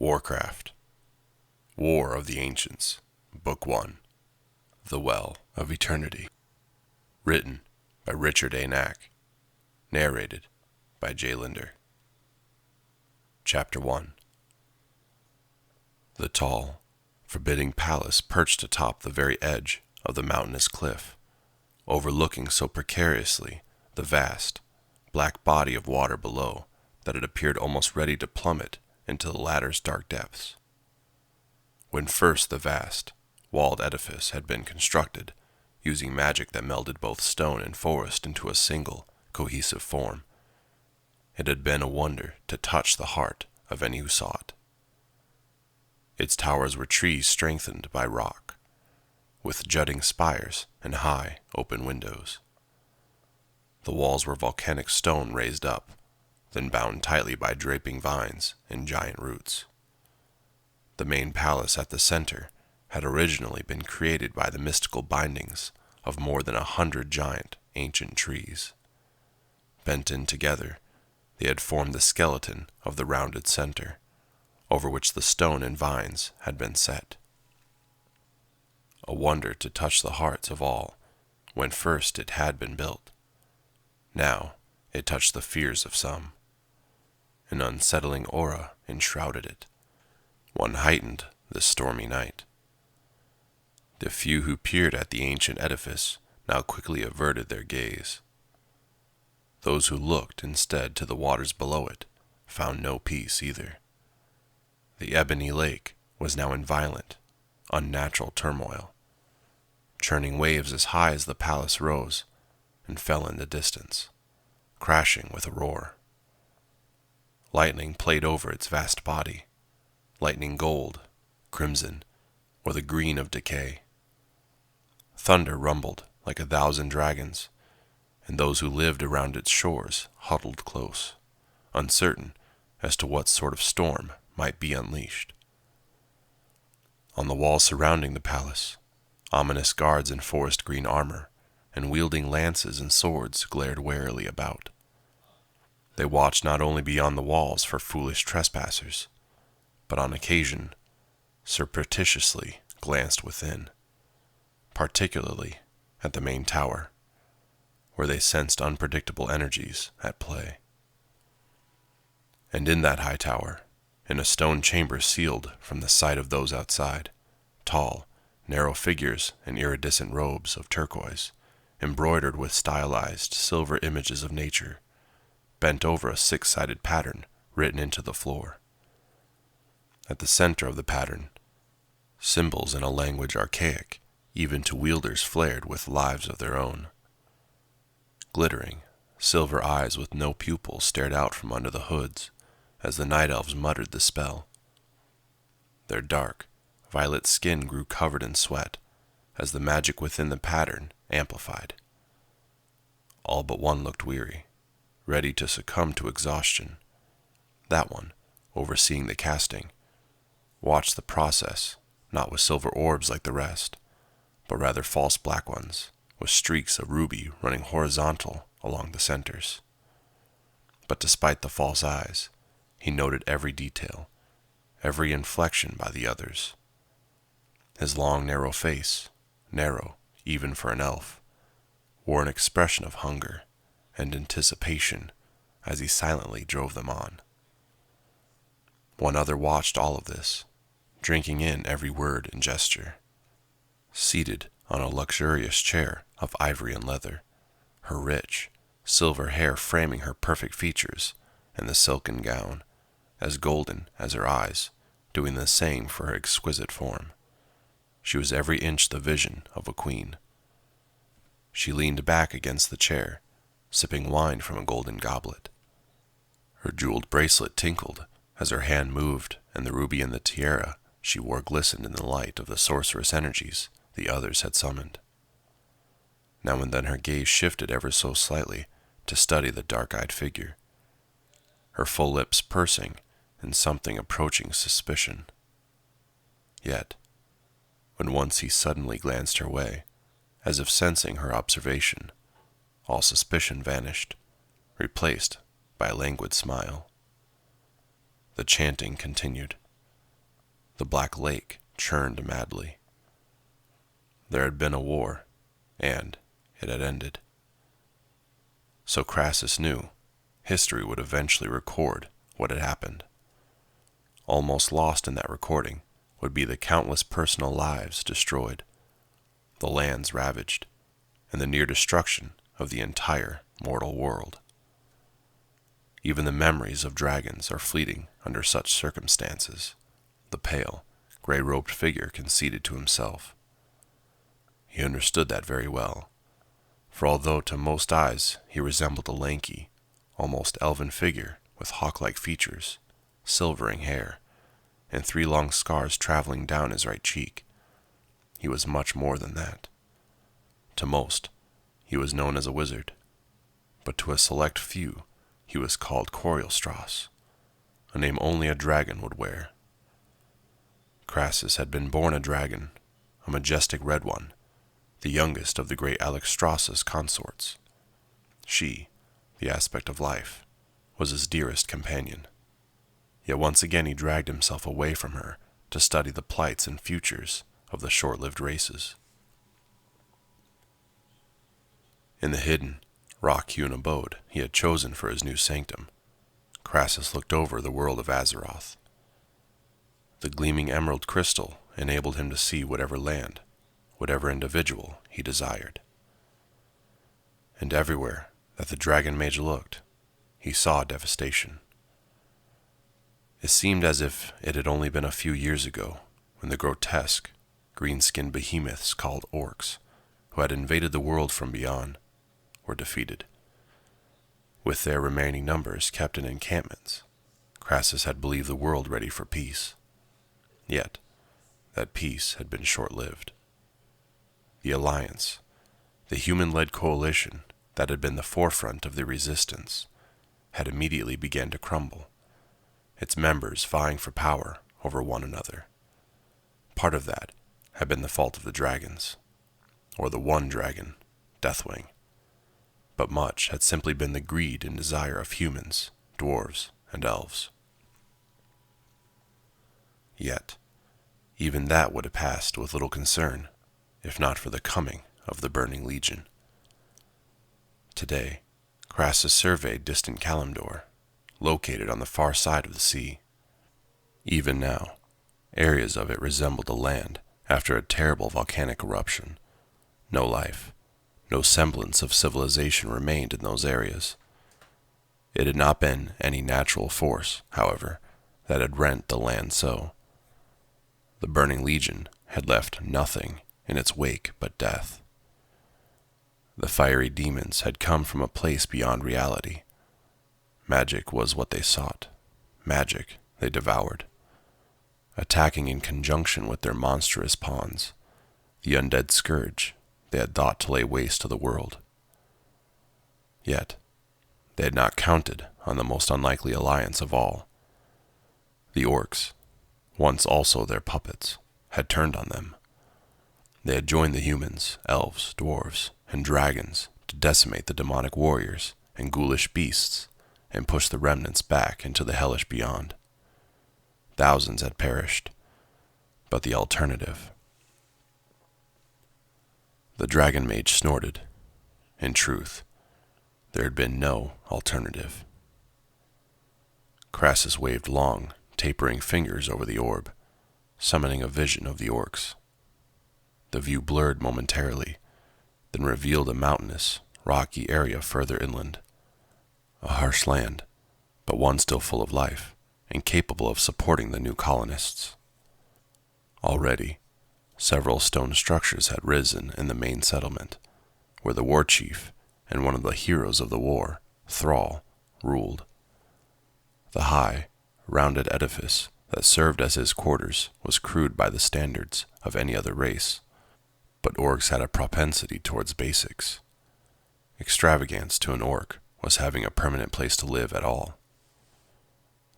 Warcraft, War of the Ancients, Book 1, The Well of Eternity. Written by Richard A. Knack. Narrated by J. Linder. Chapter 1. The tall, forbidding palace perched atop the very edge of the mountainous cliff, overlooking so precariously the vast, black body of water below that it appeared almost ready to plummet into the latter's dark depths. When first the vast, walled edifice had been constructed, using magic that melded both stone and forest into a single, cohesive form, it had been a wonder to touch the heart of any who saw it. Its towers were trees strengthened by rock, with jutting spires and high, open windows. The walls were volcanic stone raised up, then bound tightly by draping vines and giant roots. The main palace at the center had originally been created by the mystical bindings of more than 100 giant, ancient trees. Bent in together, they had formed the skeleton of the rounded center, over which the stone and vines had been set. A wonder to touch the hearts of all when first it had been built. Now it touched the fears of some. An unsettling aura enshrouded it, one heightened this stormy night. The few who peered at the ancient edifice now quickly averted their gaze. Those who looked instead to the waters below it found no peace either. The ebony lake was now in violent, unnatural turmoil, churning waves as high as the palace rose and fell in the distance, crashing with a roar. Lightning played over its vast body, lightning gold, crimson, or the green of decay. Thunder rumbled like 1,000 dragons, and those who lived around its shores huddled close, uncertain as to what sort of storm might be unleashed. On the walls surrounding the palace, ominous guards in forest green armor and wielding lances and swords glared warily about. They watched not only beyond the walls for foolish trespassers, but on occasion surreptitiously glanced within, particularly at the main tower, where they sensed unpredictable energies at play. And in that high tower, in a stone chamber sealed from the sight of those outside, tall, narrow figures in iridescent robes of turquoise, embroidered with stylized silver images of nature, bent over a 6-sided pattern written into the floor. At the center of the pattern, symbols in a language archaic even to wielders flared with lives of their own. Glittering, silver eyes with no pupils stared out from under the hoods as the night elves muttered the spell. Their dark, violet skin grew covered in sweat as the magic within the pattern amplified. All but one looked weary, ready to succumb to exhaustion. That one, overseeing the casting, watched the process, not with silver orbs like the rest, but rather false black ones, with streaks of ruby running horizontal along the centers. But despite the false eyes, he noted every detail, every inflection by the others. His long, narrow face, narrow even for an elf, wore an expression of hunger and anticipation as he silently drove them on. One other watched all of this, drinking in every word and gesture. Seated on a luxurious chair of ivory and leather, her rich, silver hair framing her perfect features, and the silken gown, as golden as her eyes, doing the same for her exquisite form. She was every inch the vision of a queen. She leaned back against the chair, sipping wine from a golden goblet. Her jeweled bracelet tinkled as her hand moved, and the ruby in the tiara she wore glistened in the light of the sorcerous energies the others had summoned. Now and then her gaze shifted ever so slightly to study the dark-eyed figure, her full lips pursing in something approaching suspicion. Yet, when once he suddenly glanced her way, as if sensing her observation, all suspicion vanished, replaced by a languid smile. The chanting continued, The black lake churned madly. There had been a war, and it had ended. So Crassus knew history would eventually record what had happened. Almost lost in that recording would be the countless personal lives destroyed, the lands ravaged, and the near destruction of the entire mortal world. Even the memories of dragons are fleeting under such circumstances, the pale, gray-robed figure conceded to himself. He understood that very well, for although to most eyes he resembled a lanky, almost elven figure with hawk-like features, silvering hair, and 3 long scars traveling down his right cheek, he was much more than that. To most, he was known as a wizard, but to a select few, he was called Coriolstrass, a name only a dragon would wear. Crassus had been born a dragon, a majestic red one, the youngest of the great Alexstrasza's consorts. She, the aspect of life, was his dearest companion. Yet once again he dragged himself away from her to study the plights and futures of the short-lived races. In the hidden, rock-hewn abode he had chosen for his new sanctum, Crassus looked over the world of Azeroth. The gleaming emerald crystal enabled him to see whatever land, whatever individual he desired. And everywhere that the Dragon Mage looked, he saw devastation. It seemed as if it had only been a few years ago when the grotesque, green-skinned behemoths called Orcs, who had invaded the world from beyond, were defeated. With their remaining numbers kept in encampments, Crassus had believed the world ready for peace. Yet, that peace had been short-lived. The Alliance, the human-led coalition that had been the forefront of the resistance, had immediately begun to crumble, its members vying for power over one another. Part of that had been the fault of the dragons, or the one dragon, Deathwing, but much had simply been the greed and desire of humans, dwarves, and elves. Yet, even that would have passed with little concern, if not for the coming of the Burning Legion. Today, Crassus surveyed distant Kalimdor, located on the far side of the sea. Even now, areas of it resembled a land after a terrible volcanic eruption. No life, no semblance of civilization remained in those areas. It had not been any natural force, however, that had rent the land so. The Burning Legion had left nothing in its wake but death. The fiery demons had come from a place beyond reality. Magic was what they sought. Magic they devoured. Attacking in conjunction with their monstrous pawns, the undead scourge they had thought to lay waste to the world. Yet, they had not counted on the most unlikely alliance of all. The Orcs, once also their puppets, had turned on them. They had joined the humans, elves, dwarves, and dragons to decimate the demonic warriors and ghoulish beasts and push the remnants back into the hellish beyond. Thousands had perished, but the alternative. The Dragon Mage snorted. In truth, there had been no alternative. Crassus waved long, tapering fingers over the orb, summoning a vision of the Orcs. The view blurred momentarily, then revealed a mountainous, rocky area further inland. A harsh land, but one still full of life, and capable of supporting the new colonists. Already, several stone structures had risen in the main settlement, where the war chief and one of the heroes of the war, Thrall, ruled. The high, rounded edifice that served as his quarters was crude by the standards of any other race, but orcs had a propensity towards basics. Extravagance to an orc was having a permanent place to live at all.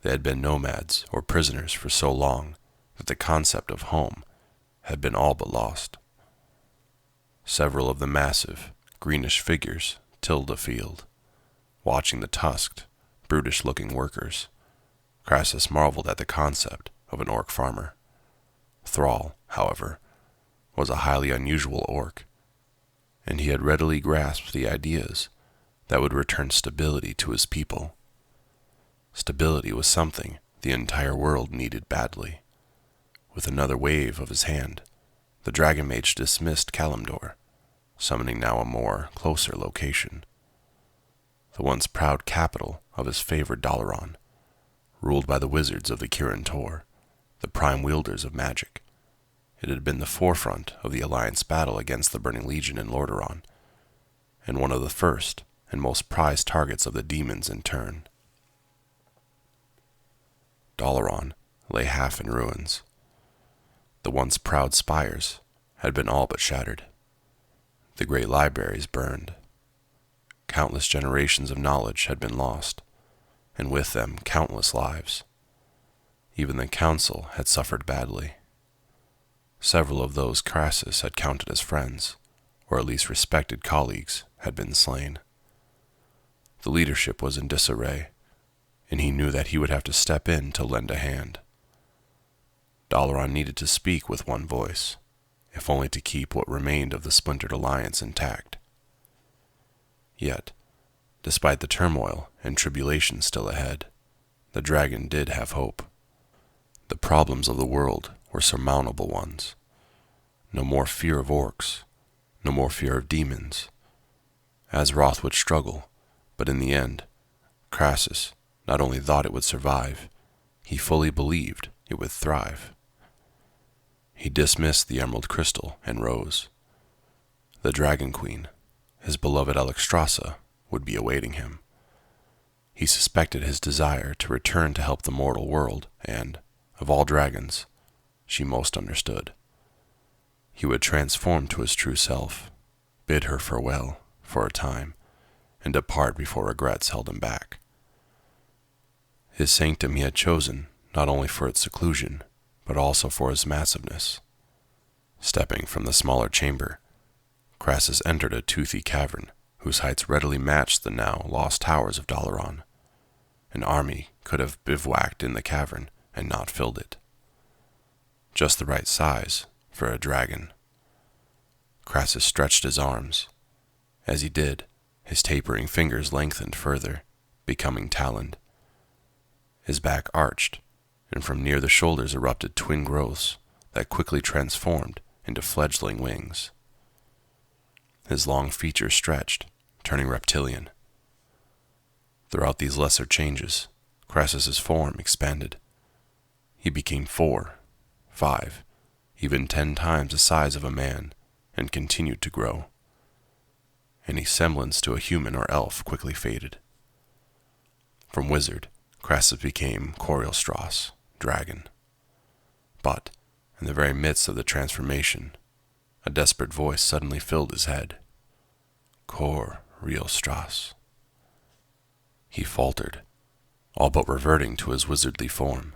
They had been nomads or prisoners for so long that the concept of home had been all but lost. Several of the massive, greenish figures tilled a field, watching the tusked, brutish-looking workers. Crassus marveled at the concept of an orc farmer. thrall, however, was a highly unusual orc, and he had readily grasped the ideas that would return stability to his people. Stability was something the entire world needed badly. With another wave of his hand, the Dragon Mage dismissed Kalimdor, summoning now a more closer location. The once proud capital of his favored Dalaran, ruled by the wizards of the Kirin Tor, the prime wielders of magic. It had been the forefront of the Alliance battle against the Burning Legion in Lordaeron, and one of the first and most prized targets of the demons in turn. Dalaran lay half in ruins. The once proud spires had been all but shattered. The great libraries burned. Countless generations of knowledge had been lost, and with them countless lives. Even the council had suffered badly. Several of those Crassus had counted as friends, or at least respected colleagues, had been slain. The leadership was in disarray, and he knew that he would have to step in to lend a hand. Dalaran needed to speak with one voice, if only to keep what remained of the splintered alliance intact. Yet, despite the turmoil and tribulation still ahead, the dragon did have hope. The problems of the world were surmountable ones. No more fear of orcs, no more fear of demons. Azeroth would struggle, but in the end, Crassus not only thought it would survive, he fully believed it would thrive. He dismissed the emerald crystal and rose. The Dragon Queen, his beloved Alexstrasza, would be awaiting him. He suspected his desire to return to help the mortal world, and, of all dragons, she most understood. He would transform to his true self, bid her farewell for a time, and depart before regrets held him back. His sanctum he had chosen not only for its seclusion, but also for its massiveness. Stepping from the smaller chamber, Crassus entered a toothy cavern whose heights readily matched the now lost towers of Dalaran. An army could have bivouacked in the cavern and not filled it. Just the right size for a dragon. Crassus stretched his arms. As he did, his tapering fingers lengthened further, becoming taloned. His back arched, and from near the shoulders erupted twin growths that quickly transformed into fledgling wings. His long features stretched, turning reptilian. Throughout these lesser changes, Crassus's form expanded. He became 4, 5, even 10 times the size of a man, and continued to grow. Any semblance to a human or elf quickly faded. From wizard, Crassus became Corielstrass, dragon. But, in the very midst of the transformation, a desperate voice suddenly filled his head. Corielstrass. He faltered, all but reverting to his wizardly form.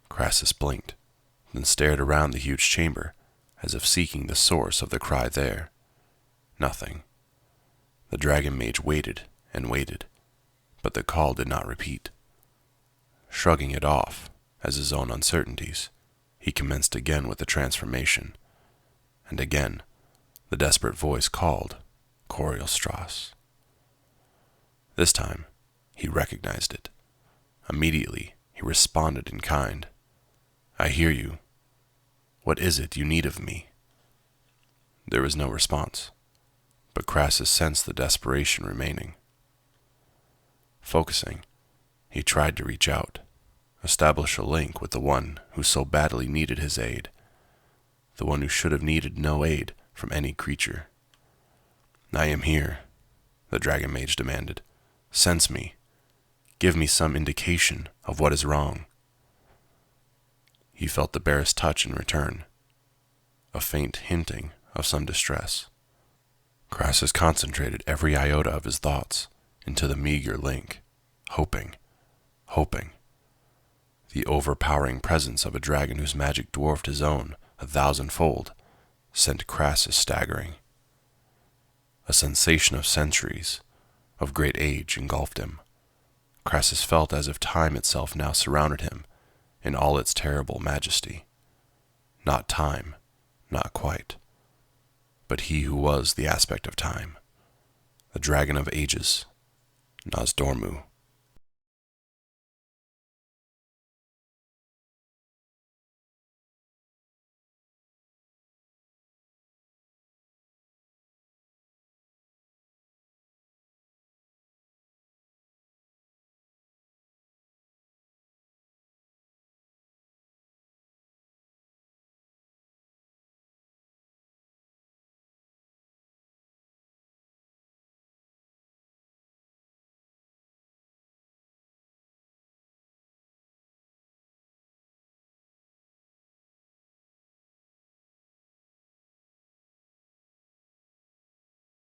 Crassus blinked, then stared around the huge chamber, as if seeking the source of the cry there. Nothing. The Dragon Mage waited and waited, but the call did not repeat. Shrugging it off as his own uncertainties, he commenced again with the transformation, and again the desperate voice called Corielstrass. This time, he recognized it. Immediately, he responded in kind. "I hear you. What is it you need of me?" There was no response, but Crassus sensed the desperation remaining. Focusing, he tried to reach out, establish a link with the one who so badly needed his aid, the one who should have needed no aid from any creature. "I am here," the Dragon Mage demanded. "Sense me. Give me some indication of what is wrong." He felt the barest touch in return, a faint hinting of some distress. Crassus concentrated every iota of his thoughts into the meager link, hoping. The overpowering presence of a dragon whose magic dwarfed his own 1,000-fold sent Crassus staggering. A sensation of centuries, of great age engulfed him. Crassus felt as if time itself now surrounded him in all its terrible majesty. not time, not quite, but he who was the aspect of time, the dragon of ages, Nozdormu.